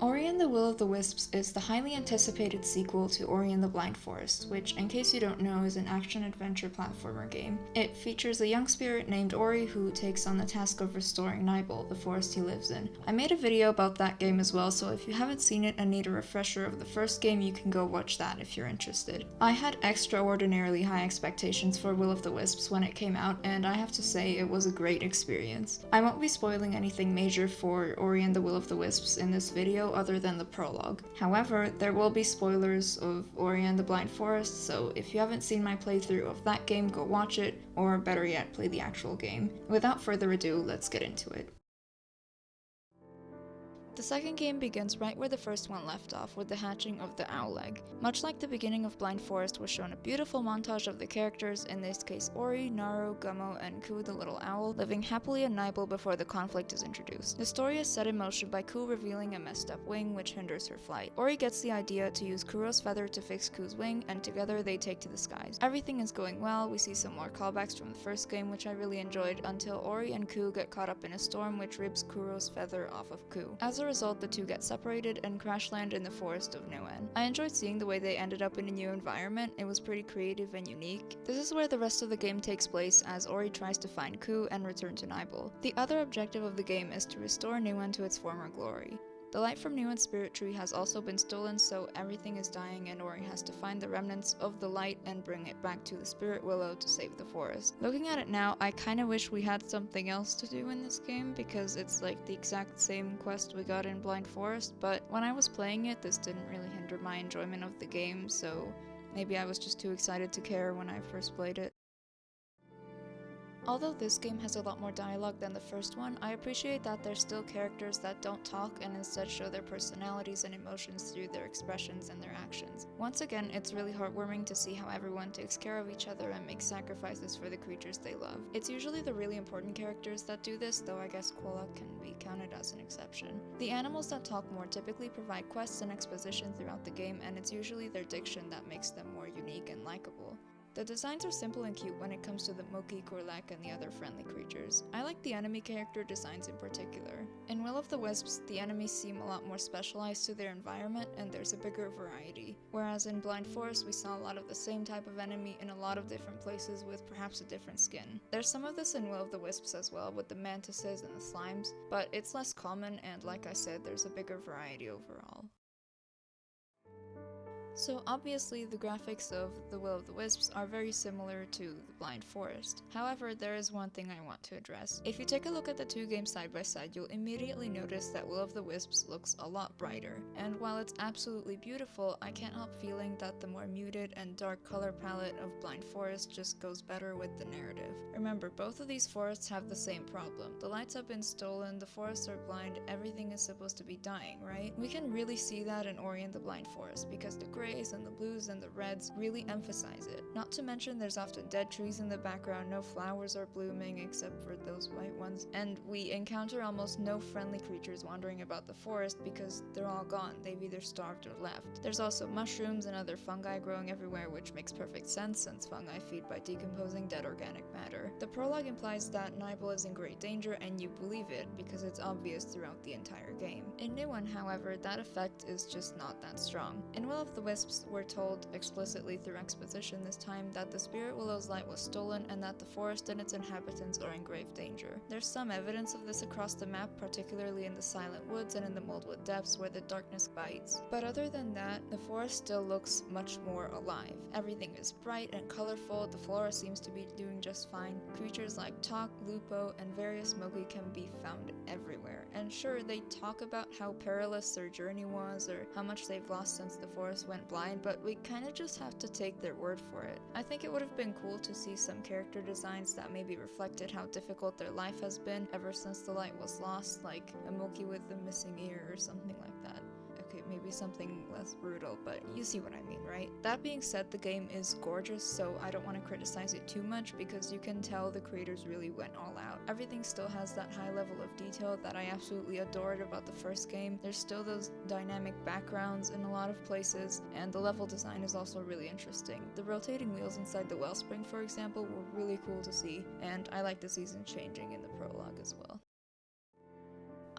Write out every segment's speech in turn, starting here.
Ori and the Will of the Wisps is the highly anticipated sequel to Ori and the Blind Forest, which, in case you don't know, is an action-adventure platformer game. It features a young spirit named Ori who takes on the task of restoring Nibel, the forest he lives in. I made a video about that game as well, so if you haven't seen it and need a refresher of the first game, you can go watch that if you're interested. I had extraordinarily high expectations for Will of the Wisps when it came out, and I have to say it was a great experience. I won't be spoiling anything major for Ori and the Will of the Wisps in this video other than the prologue. However, there will be spoilers of Ori and the Blind Forest, so if you haven't seen my playthrough of that game, go watch it, or better yet, play the actual game. Without further ado, let's get into it. The second game begins right where the first one left off, with the hatching of the owl egg. Much like the beginning of Blind Forest, was shown a beautiful montage of the characters, in this case Ori, Naru, Gummo, and Ku the little owl, living happily in Nibel before the conflict is introduced. The story is set in motion by Ku revealing a messed up wing which hinders her flight. Ori gets the idea to use Kuro's feather to fix Ku's wing, and together they take to the skies. Everything is going well, we see some more callbacks from the first game which I really enjoyed, until Ori and Ku get caught up in a storm which rips Kuro's feather off of Ku. As a result, the two get separated and crash land in the forest of Noen. I enjoyed seeing the way they ended up in a new environment. It was pretty creative and unique. This is where the rest of the game takes place, as Ori tries to find Ku and return to Nibel. The other objective of the game is to restore Noen to its former glory. The light from Nuen's spirit tree has also been stolen, so everything is dying and Ori has to find the remnants of the light and bring it back to the spirit willow to save the forest. Looking at it now, I kinda wish we had something else to do in this game, because it's like the exact same quest we got in Blind Forest, but when I was playing it, this didn't really hinder my enjoyment of the game, so maybe I was just too excited to care when I first played it. Although this game has a lot more dialogue than the first one, I appreciate that there's still characters that don't talk and instead show their personalities and emotions through their expressions and their actions. Once again, it's really heartwarming to see how everyone takes care of each other and makes sacrifices for the creatures they love. It's usually the really important characters that do this, though I guess Kola can be counted as an exception. The animals that talk more typically provide quests and exposition throughout the game, and it's usually their diction that makes them more unique and likable. The designs are simple and cute when it comes to the Moki, Korlek, and the other friendly creatures. I like the enemy character designs in particular. In Will of the Wisps, the enemies seem a lot more specialized to their environment, and there's a bigger variety. Whereas in Blind Forest, we saw a lot of the same type of enemy in a lot of different places with perhaps a different skin. There's some of this in Will of the Wisps as well, with the mantises and the slimes, but it's less common, and like I said, there's a bigger variety overall. So obviously the graphics of The Will of the Wisps are very similar to The Blind Forest. However, there is one thing I want to address. If you take a look at the two games side by side, you'll immediately notice that Will of the Wisps looks a lot brighter. And while it's absolutely beautiful, I can't help feeling that the more muted and dark color palette of Blind Forest just goes better with the narrative. Remember, both of these forests have the same problem. The lights have been stolen, the forests are blind, everything is supposed to be dying, right? We can really see that in Ori and the Blind Forest, because the grays and the blues and the reds really emphasize it. Not to mention there's often dead trees in the background, no flowers are blooming except for those white ones, and we encounter almost no friendly creatures wandering about the forest because they're all gone, they've either starved or left. There's also mushrooms and other fungi growing everywhere, which makes perfect sense since fungi feed by decomposing dead organic matter. The prologue implies that Nibel is in great danger, and you believe it because it's obvious throughout the entire game. In New One, however, that effect is just not that strong. In Will of the Wisps, we're told explicitly through exposition this time that the Spirit Willow's light was stolen and that the forest and its inhabitants are in grave danger. There's some evidence of this across the map, particularly in the Silent Woods and in the Moldwood Depths where the darkness bites. But other than that, the forest still looks much more alive. Everything is bright and colorful, the flora seems to be doing just fine. Creatures like Tok, Lupo, and various Moki can be found everywhere. And sure, they talk about how perilous their journey was or how much they've lost since the forest went blind, but we kinda just have to take their word for it. I think it would have been cool to see some character designs that maybe reflected how difficult their life has been ever since the light was lost, like a Moki with a missing ear or something like that. Okay, maybe something less brutal, but you see what I mean, right? That being said, the game is gorgeous, so I don't want to criticize it too much because you can tell the creators really went all out. Everything still has that high level of detail that I absolutely adored about the first game. There's still those dynamic backgrounds in a lot of places, and the level design is also really interesting. The rotating wheels inside the wellspring, for example, were really cool to see, and I like the season changing in the prologue as well.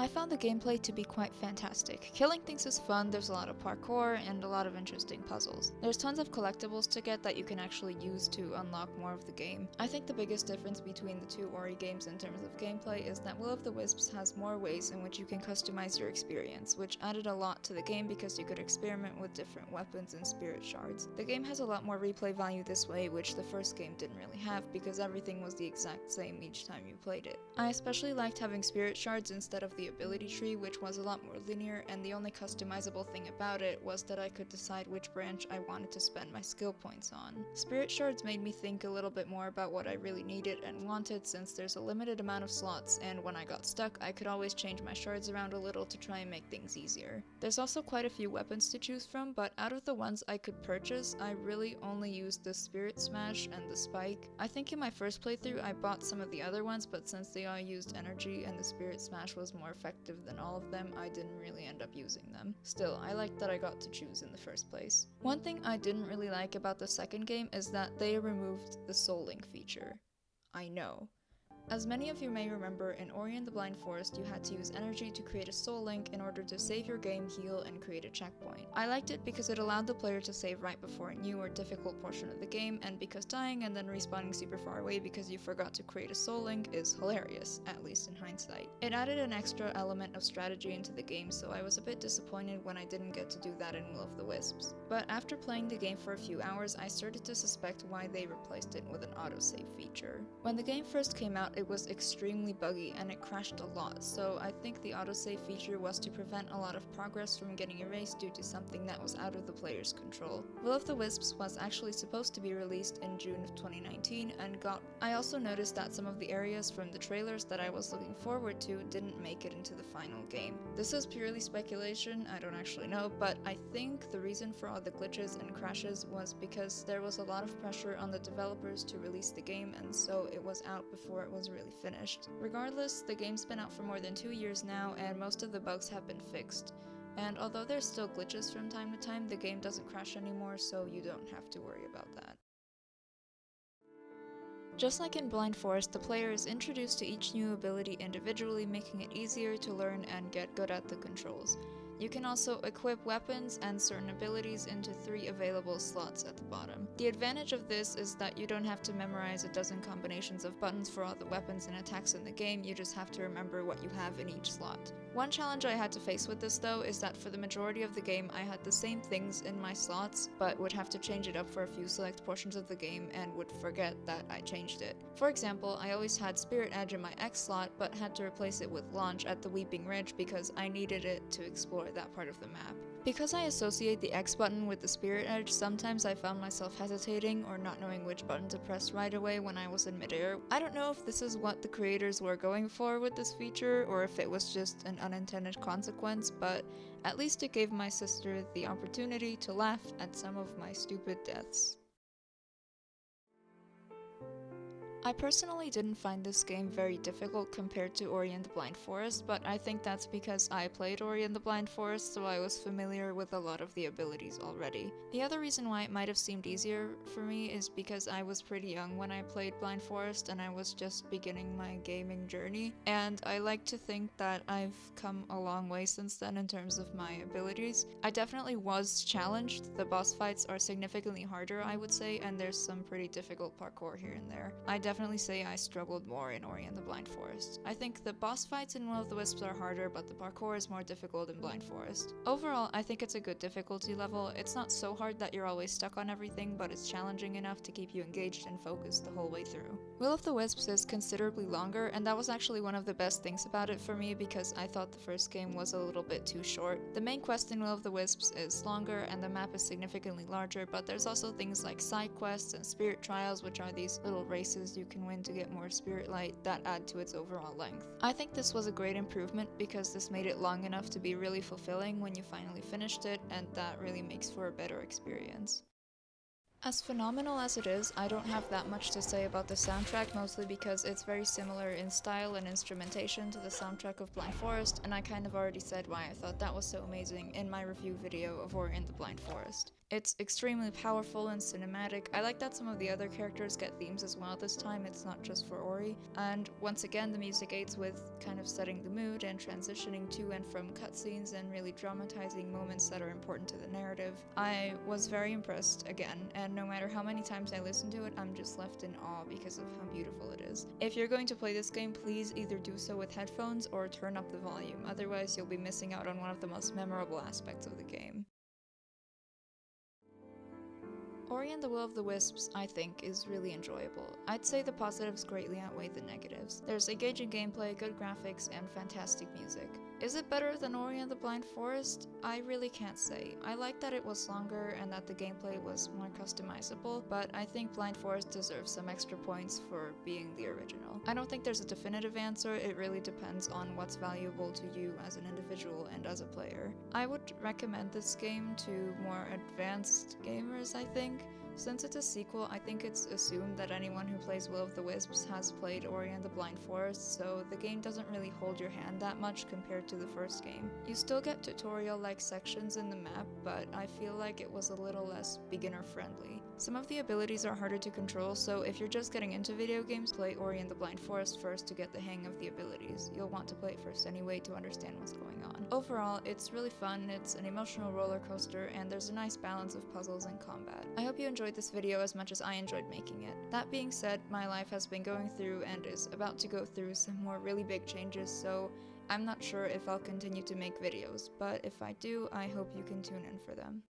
I found the gameplay to be quite fantastic. Killing things is fun, there's a lot of parkour, and a lot of interesting puzzles. There's tons of collectibles to get that you can actually use to unlock more of the game. I think the biggest difference between the two Ori games in terms of gameplay is that Will of the Wisps has more ways in which you can customize your experience, which added a lot to the game because you could experiment with different weapons and spirit shards. The game has a lot more replay value this way, which the first game didn't really have because everything was the exact same each time you played it. I especially liked having spirit shards instead of the ability tree, which was a lot more linear, and the only customizable thing about it was that I could decide which branch I wanted to spend my skill points on. Spirit shards made me think a little bit more about what I really needed and wanted, since there's a limited amount of slots, and when I got stuck I could always change my shards around a little to try and make things easier. There's also quite a few weapons to choose from, but out of the ones I could purchase, I really only used the Spirit Smash and the Spike. I think in my first playthrough I bought some of the other ones, but since they all used energy and the Spirit Smash was more effective than all of them, I didn't really end up using them. Still, I liked that I got to choose in the first place. One thing I didn't really like about the second game is that they removed the Soul Link feature. I know. As many of you may remember, in Ori and the Blind Forest you had to use energy to create a soul link in order to save your game, heal, and create a checkpoint. I liked it because it allowed the player to save right before a new or difficult portion of the game, and because dying and then respawning super far away because you forgot to create a soul link is hilarious, at least in hindsight. It added an extra element of strategy into the game, so I was a bit disappointed when I didn't get to do that in Will of the Wisps. But after playing the game for a few hours, I started to suspect why they replaced it with an autosave feature. When the game first came out, it was extremely buggy and it crashed a lot, so I think the autosave feature was to prevent a lot of progress from getting erased due to something that was out of the player's control. Will of the Wisps was actually supposed to be released in June of 2019 and I also noticed that some of the areas from the trailers that I was looking forward to didn't make it into the final game. This is purely speculation, I don't actually know, but I think the reason for all the glitches and crashes was because there was a lot of pressure on the developers to release the game, and so it was out before it was really finished. Regardless, the game's been out for more than 2 years now, and most of the bugs have been fixed. And although there's still glitches from time to time, the game doesn't crash anymore, so you don't have to worry about that. Just like in Blind Forest, the player is introduced to each new ability individually, making it easier to learn and get good at the controls. You can also equip weapons and certain abilities into 3 available slots at the bottom. The advantage of this is that you don't have to memorize a dozen combinations of buttons for all the weapons and attacks in the game, you just have to remember what you have in each slot. One challenge I had to face with this though is that for the majority of the game I had the same things in my slots, but would have to change it up for a few select portions of the game and would forget that I changed it. For example, I always had Spirit Edge in my X slot, but had to replace it with Launch at the Weeping Ridge because I needed it to explore that part of the map. Because I associate the X button with the Spirit Edge, sometimes I found myself hesitating or not knowing which button to press right away when I was in midair. I don't know if this is what the creators were going for with this feature, or if it was just an unintended consequence, but at least it gave my sister the opportunity to laugh at some of my stupid deaths. I personally didn't find this game very difficult compared to Ori and the Blind Forest, but I think that's because I played Ori and the Blind Forest, so I was familiar with a lot of the abilities already. The other reason why it might have seemed easier for me is because I was pretty young when I played Blind Forest and I was just beginning my gaming journey, and I like to think that I've come a long way since then in terms of my abilities. I definitely was challenged. The boss fights are significantly harder, I would say, and there's some pretty difficult parkour here and there. I definitely say I struggled more in Ori and the Blind Forest. I think the boss fights in Will of the Wisps are harder, but the parkour is more difficult in Blind Forest. Overall, I think it's a good difficulty level. It's not so hard that you're always stuck on everything, but it's challenging enough to keep you engaged and focused the whole way through. Will of the Wisps is considerably longer, and that was actually one of the best things about it for me because I thought the first game was a little bit too short. The main quest in Will of the Wisps is longer and the map is significantly larger, but there's also things like side quests and spirit trials, which are these little races you can win to get more spirit light that add to its overall length. I think this was a great improvement because this made it long enough to be really fulfilling when you finally finished it, and that really makes for a better experience. As phenomenal as it is, I don't have that much to say about the soundtrack, mostly because it's very similar in style and instrumentation to the soundtrack of Blind Forest, and I kind of already said why I thought that was so amazing in my review video of Ori and the Blind Forest. It's extremely powerful and cinematic. I like that some of the other characters get themes as well this time, it's not just for Ori. And once again, the music aids with kind of setting the mood and transitioning to and from cutscenes and really dramatizing moments that are important to the narrative. I was very impressed again, and no matter how many times I listen to it, I'm just left in awe because of how beautiful it is. If you're going to play this game, please either do so with headphones or turn up the volume, otherwise you'll be missing out on one of the most memorable aspects of the game. Ori and the Will of the Wisps, I think, is really enjoyable. I'd say the positives greatly outweigh the negatives. There's engaging gameplay, good graphics, and fantastic music. Is it better than Ori and the Blind Forest? I really can't say. I like that it was longer and that the gameplay was more customizable, but I think Blind Forest deserves some extra points for being the original. I don't think there's a definitive answer, it really depends on what's valuable to you as an individual and as a player. I would recommend this game to more advanced gamers, I think. Since it's a sequel, I think it's assumed that anyone who plays Will of the Wisps has played Ori and the Blind Forest, so the game doesn't really hold your hand that much compared to the first game. You still get tutorial-like sections in the map, but I feel like it was a little less beginner-friendly. Some of the abilities are harder to control, so if you're just getting into video games, play Ori and the Blind Forest first to get the hang of the abilities. You'll want to play it first anyway to understand what's going on. Overall, it's really fun, it's an emotional roller coaster, and there's a nice balance of puzzles and combat. I hope you enjoyed this video as much as I enjoyed making it. That being said, my life has been going through and is about to go through some more really big changes, so I'm not sure if I'll continue to make videos, but if I do, I hope you can tune in for them.